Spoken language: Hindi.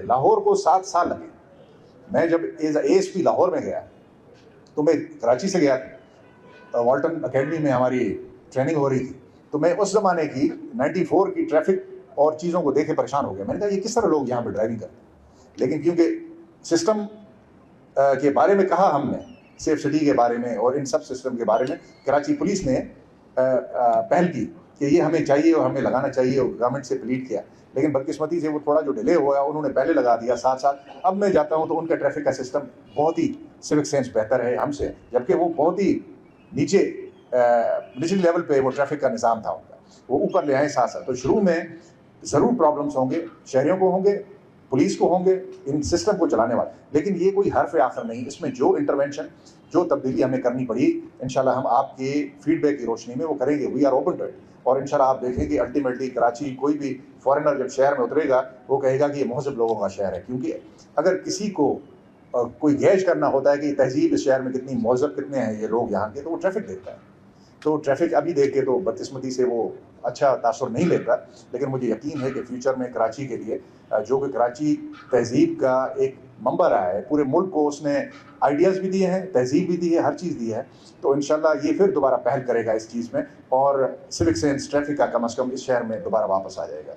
लाहौर को 7 साल लगे। मैं जब एज ASP लाहौर में गया तो मैं कराची से गया, वॉल्टन अकेडमी में हमारी ट्रेनिंग हो रही थी, तो मैं उस ज़माने की 94 की ट्रैफिक और चीज़ों को देख के परेशान हो गया। मैंने कहा ये किस तरह लोग यहाँ पर ड्राइविंग करते हैं, लेकिन क्योंकि सिस्टम के बारे में कहा हमने, सेफ सिटी के बारे में और इन सब सिस्टम के बारे में कराची पुलिस ने पहल की कि ये हमें चाहिए और हमें लगाना चाहिए, और गवर्नमेंट से प्लीड किया, लेकिन बदकिस्मती से वो थोड़ा जो डिले हुआ उन्होंने पहले लगा दिया 7 साल। अब मैं जाता हूँ तो उनका ट्रैफिक का सिस्टम बहुत ही सिविक सेंस बेहतर है हमसे, जबकि वो बहुत ही निचले लेवल पे वो ट्रैफिक का निज़ाम था उनका, वो ऊपर ले आए 7 साल। तो शुरू में ज़रूर प्रॉब्लम्स होंगे, शहरियों को होंगे, पुलिस को होंगे, इन सिस्टम को चलाने वाले, लेकिन ये कोई हर्फ आखिर नहीं। इसमें जो इंटरवेंशन, जो तब्दीली हमें करनी पड़ी, इंशाल्लाह हम आपके फीडबैक की रोशनी में वो करेंगे। We are open to it, और इंशाल्लाह आप देखेंगे अल्टीमेटली कराची कोई भी फॉरेनर जब शहर में उतरेगा वो कहेगा कि ये महज़ब लोगों का शहर है, क्योंकि अगर किसी को कोई गैज करना होता है कि तहजीब इस शहर में कितनी महज़ब, कितने हैं ये लोग यहाँ के, तो वो ट्रैफिक देखता है। तो ट्रैफिक अभी देख के तो बदकिस्मती से वो अच्छा तासुर नहीं लेता, लेकिन मुझे यकीन है कि फ्यूचर में कराची के लिए, जो कि कराची तहजीब का एक मंबा रहा है, पूरे मुल्क को उसने आइडियाज़ भी दिए हैं, तहजीब भी दी है, हर चीज़ दी है, तो इंशाल्लाह ये फिर दोबारा पहल करेगा इस चीज़ में, और सिविक सेंस ट्रैफिक का कम अज़ कम इस शहर में दोबारा वापस आ जाएगा।